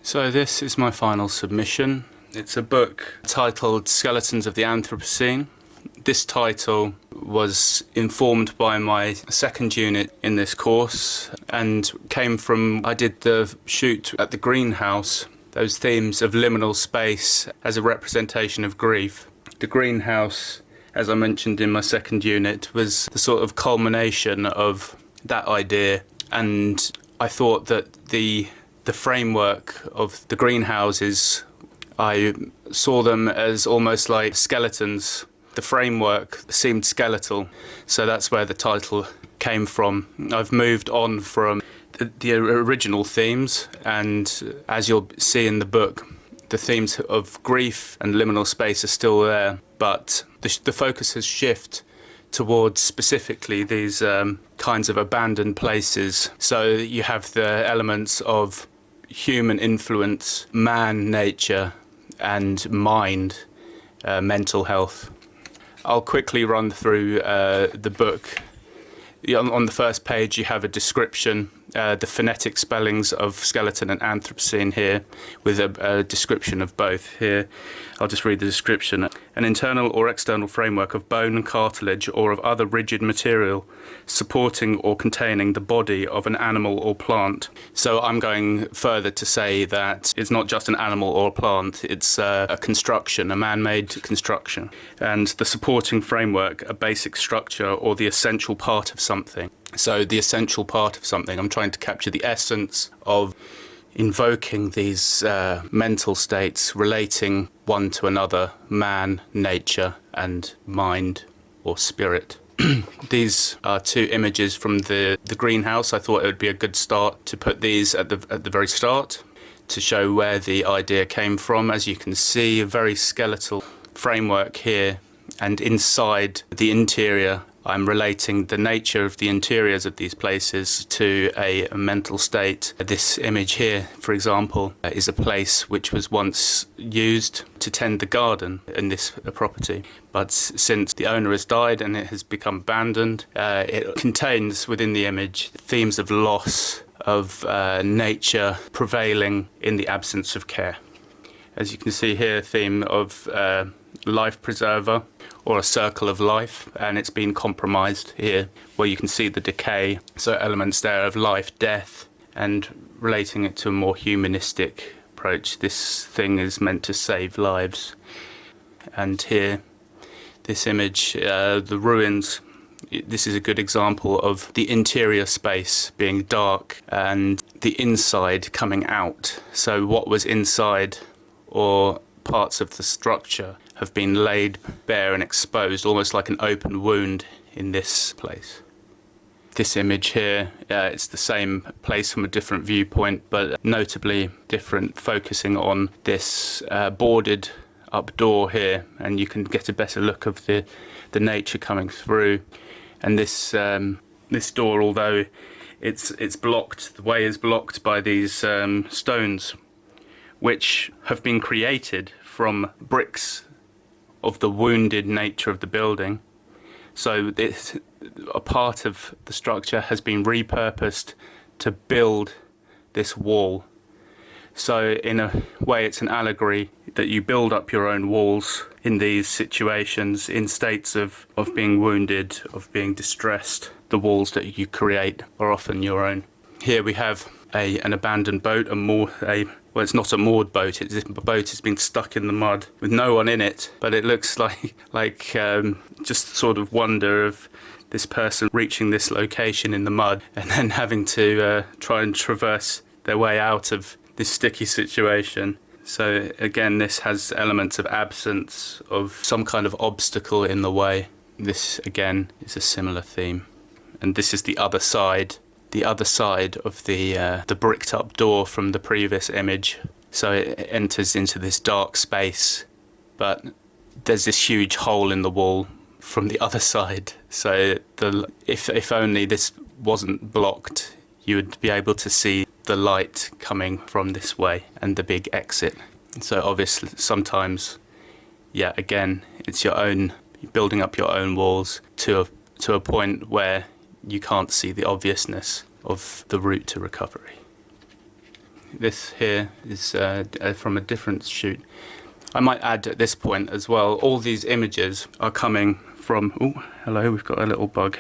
So this is my final submission. It's a book titled Skeletons of the Anthropocene. This title was informed by my second unit in this course and came from, I did the shoot at the greenhouse, those themes of liminal space as a representation of grief. The greenhouse, as I mentioned in my second unit, was the sort of culmination of that idea, and I thought that the framework of the greenhouses, I saw them as almost like skeletons. The framework seemed skeletal, so that's where the title came from. I've moved on from the original themes, and as you'll see in the book, the themes of grief and liminal space are still there, but the focus has shifted towards specifically these kinds of abandoned places. So you have the elements of human influence, man, nature, and mind, mental health. I'll quickly run through the book. On the first page you have a description, the phonetic spellings of skeleton and Anthropocene here, with a description of both here. I'll just read the description. An internal or external framework of bone, cartilage, or of other rigid material supporting or containing the body of an animal or plant. So I'm going further to say that it's not just an animal or a plant, it's a construction, a man-made construction. And the supporting framework, a basic structure or the essential part of something. So the essential part of something, I'm trying to capture the essence of invoking these mental states relating one to another, man, nature, and mind or spirit. These are two images from the greenhouse. I thought it would be a good start to put these at the very start to show where the idea came from. As you can see, a very skeletal framework here, and inside the interior I'm relating the nature of the interiors of these places to a mental state. This image here, for example, is a place which was once used to tend the garden in this property. But since the owner has died and it has become abandoned, it contains within the image themes of loss, of nature prevailing in the absence of care. As you can see here, a theme of life preserver, or a circle of life, and it's been compromised here, where you can see the decay. So elements there of life, death, and relating it to a more humanistic approach. This thing is meant to save lives. And here, this image, the ruins, this is a good example of the interior space being dark and the inside coming out. So what was inside, or parts of the structure, have been laid bare and exposed, almost like an open wound in this place. This image here, it's the same place from a different viewpoint, but notably different, focusing on this boarded up door here, and you can get a better look of the nature coming through. And this door, although it's blocked, the way is blocked by these stones, which have been created from bricks of the wounded nature of the building. So a part of the structure has been repurposed to build this wall. So in a way it's an allegory that you build up your own walls in these situations, in states of being wounded, of being distressed. The walls that you create are often your own. Here we have an abandoned boat, well, it's not a moored boat, the boat has been stuck in the mud with no one in it, but it looks like just sort of wonder of this person reaching this location in the mud and then having to try and traverse their way out of this sticky situation. So again, this has elements of absence, of some kind of obstacle in the way. This again is a similar theme. And this is the other side of the bricked up door from the previous image. So it enters into this dark space, but there's this huge hole in the wall from the other side. So if only this wasn't blocked, you would be able to see the light coming from this way and the big exit. So obviously sometimes, yeah, again, it's your own, building up your own walls to a point where you can't see the obviousness of the route to recovery. This here is from a different shoot. I might add at this point as well, all these images are coming from... Oh, hello, we've got a little bug.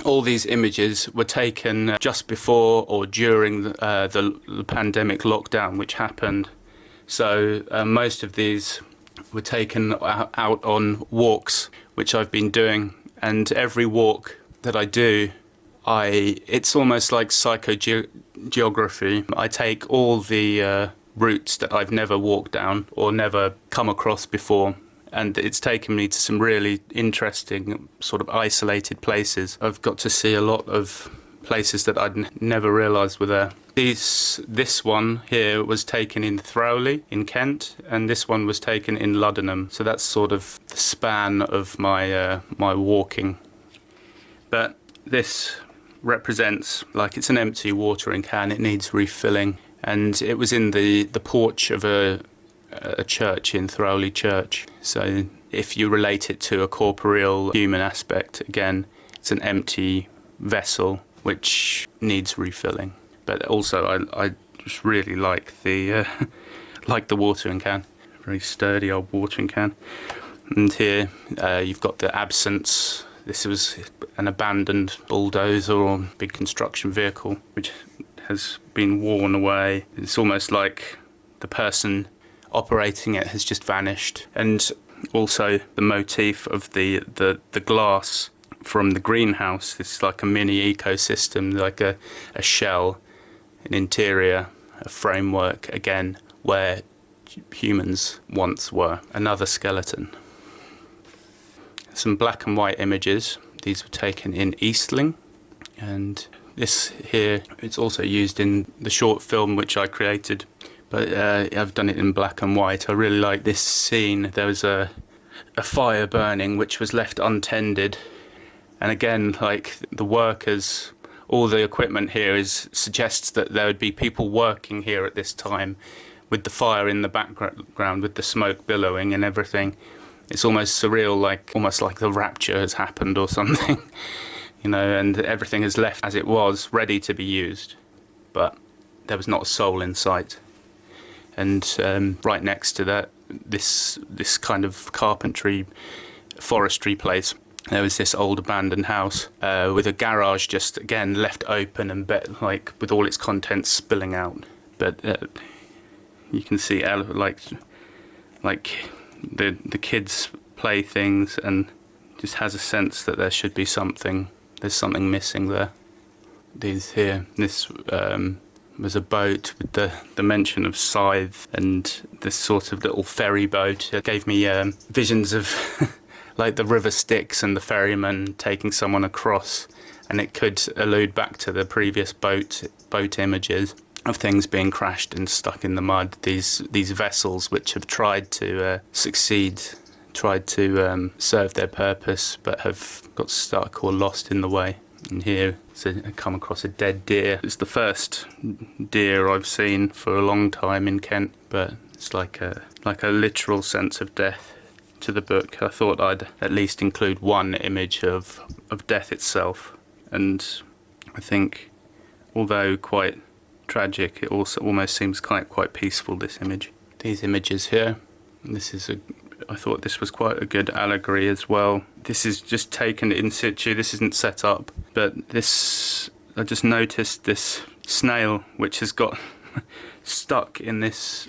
All these images were taken just before or during the pandemic lockdown, which happened. So most of these were taken out on walks, which I've been doing. And every walk that I do, it's almost like psychogeography. I take all the routes that I've never walked down or never come across before, and it's taken me to some really interesting sort of isolated places. I've got to see a lot of places that I'd never realised were there. This one here was taken in Throwley in Kent, and this one was taken in Luddenham. So that's sort of the span of my my walking. But this represents, like, it's an empty watering can. It needs refilling, and it was in the porch of a church in Throwley Church. So if you relate it to a corporeal human aspect, again, it's an empty vessel which needs refilling. But also I just really like the like the watering can. Very sturdy old watering can. And here you've got the absence. This was an abandoned bulldozer or big construction vehicle which has been worn away. It's almost like the person operating it has just vanished. And also the motif of the glass from the greenhouse. It's like a mini ecosystem, like a shell, an interior, a framework, again, where humans once were. Another skeleton. Some black and white images. These were taken in Eastling, and this here, it's also used in the short film which I created, but I've done it in black and white. I really like this scene. There was a fire burning which was left untended, and again, like, the workers, all the equipment here suggests that there would be people working here at this time, with the fire in the background, with the smoke billowing and everything. It's almost surreal, almost like the rapture has happened or something, you know, and everything is left as it was, ready to be used, but there was not a soul in sight. And right next to that, this kind of carpentry, forestry place, there was this old abandoned house with a garage just, again, left open and with all its contents spilling out. But you can see like the kids' playthings, and just has a sense that there should be there's something missing there. These here, this was a boat with the mention of scythe and this sort of little ferry boat. It gave me visions of like the river Styx and the ferryman taking someone across, and it could allude back to the previous boat images of things being crashed and stuck in the mud. These vessels which have tried to succeed, tried to serve their purpose, but have got stuck or lost in the way. And here, I come across a dead deer. It's the first deer I've seen for a long time in Kent, but it's like a literal sense of death to the book. I thought I'd at least include one image of death itself, and I think, although quite tragic, it also almost seems quite peaceful, this image. These images here, I thought this was quite a good allegory as well. This is just taken in situ, this isn't set up, but I just noticed this snail which has got stuck in this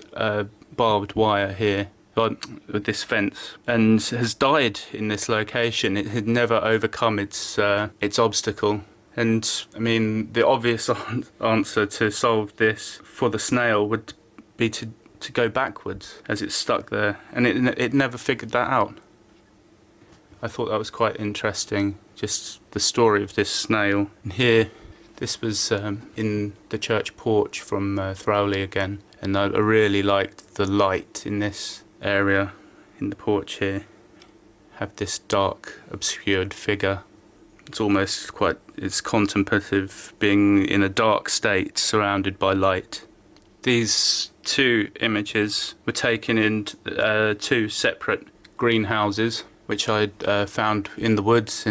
barbed wire here, with this fence, and has died in this location. It had never overcome its obstacle. And I mean, the obvious answer to solve this for the snail would be to go backwards as it's stuck there, and it never figured that out. I thought that was quite interesting, just the story of this snail. And here, this was in the church porch from Throwley again, and I really liked the light in this area, in the porch here. Have this dark, obscured figure. It's contemplative, being in a dark state surrounded by light. These two images were taken in two separate greenhouses which I'd found in the woods.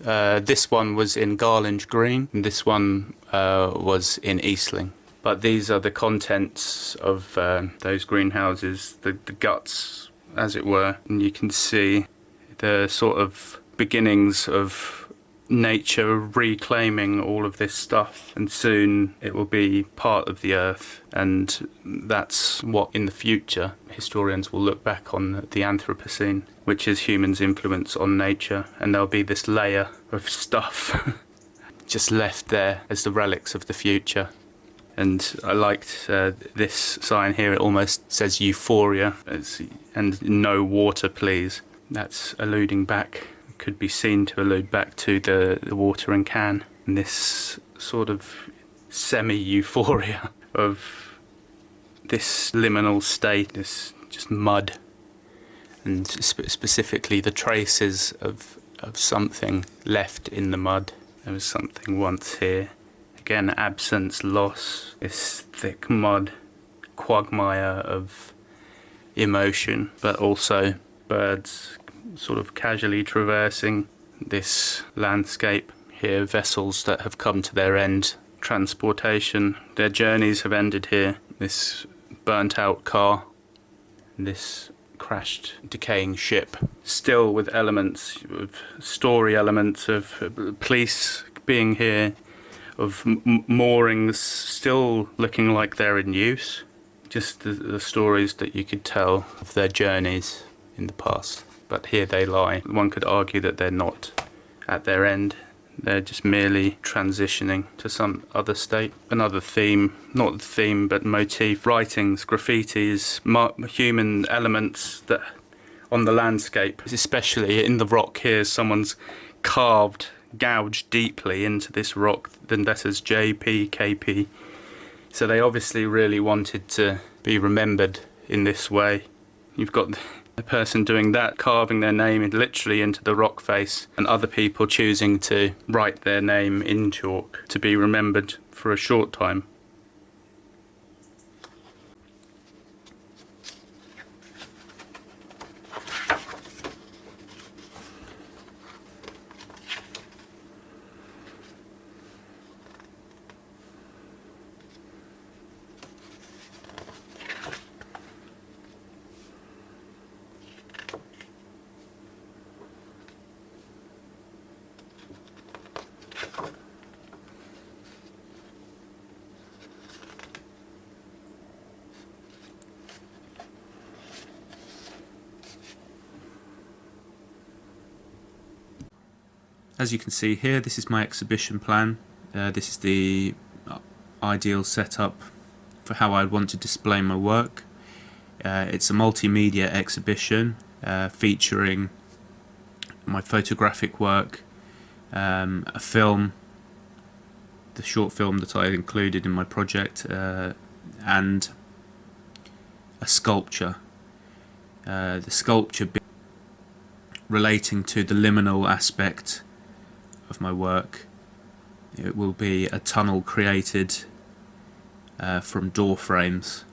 This one was in Garlange Green, and this one was in Eastling. But these are the contents of those greenhouses, the guts, as it were. And you can see the sort of beginnings of nature reclaiming all of this stuff, and soon it will be part of the earth. And that's what in the future historians will look back on, the Anthropocene, which is humans' influence on nature. And there'll be this layer of stuff just left there as the relics of the future. And I liked this sign here. It almost says euphoria, and no water please. That's alluding back, could be seen to allude back to the watering can. And this sort of semi-euphoria of this liminal state, this just mud, and specifically the traces of something left in the mud. There was something once here. Again, absence, loss, this thick mud, quagmire of emotion, but also birds sort of casually traversing this landscape. Here, vessels that have come to their end, transportation, their journeys have ended here. This burnt out car, this crashed, decaying ship, still with elements of story, elements of police being here, of moorings still looking like they're in use. Just the stories that you could tell of their journeys in the past. But here they lie. One could argue that they're not at their end. They're just merely transitioning to some other state. Another theme, not the theme, but motif, writings, graffitis, human elements that on the landscape, especially in the rock here, someone's carved, gouged deeply into this rock the letters JP, KP. So they obviously really wanted to be remembered in this way. You've got the person doing that, carving their name literally into the rock face, and other people choosing to write their name in chalk to be remembered for a short time. As you can see here, this is my exhibition plan. This is the ideal setup for how I'd want to display my work. It's a multimedia exhibition featuring my photographic work, a film, the short film that I included in my project, and a sculpture. The sculpture relating to the liminal aspect of my work. It will be a tunnel created from door frames.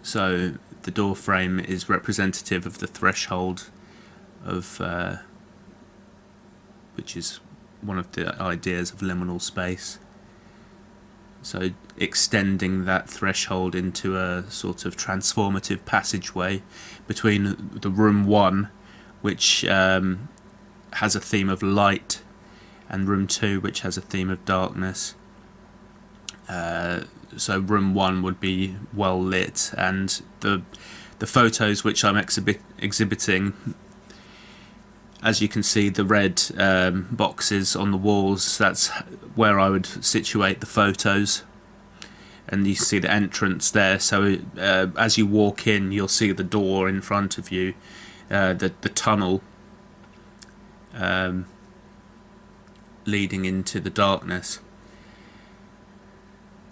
So the door frame is representative of the threshold of which is one of the ideas of liminal space. So extending that threshold into a sort of transformative passageway between the room 1, which has a theme of light, and room 2, which has a theme of darkness. So room 1 would be well lit, and the photos which I'm exhibiting, as you can see, the red boxes on the walls, that's where I would situate the photos. And you see the entrance there, so as you walk in, you'll see the door in front of you, the tunnel leading into the darkness,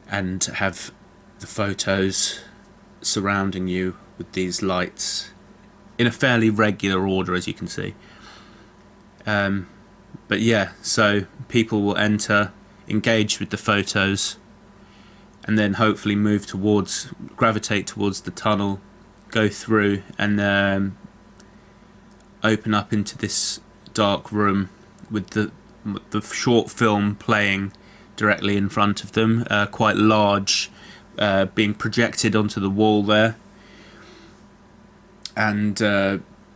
and have the photos surrounding you with these lights in a fairly regular order, as you can see. But yeah, so people will enter, engage with the photos, and then hopefully gravitate towards the tunnel, go through, and open up into this dark room with the short film playing directly in front of them. Quite large being projected onto the wall there, and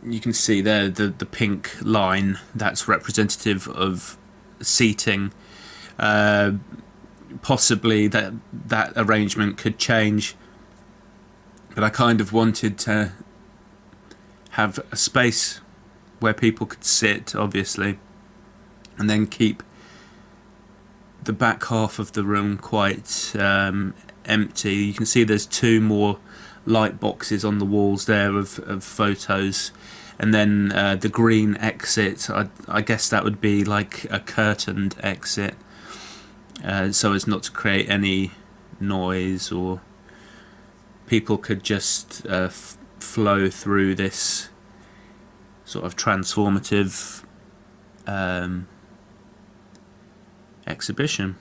you can see there the pink line, that's representative of seating. Possibly that arrangement could change, but I kind of wanted to have a space where people could sit, obviously, and then keep the back half of the room quite empty. You can see there's two more light boxes on the walls there of photos, and then the green exit, I guess that would be like a curtained exit, so as not to create any noise, or people could just flow through this sort of transformative exhibition.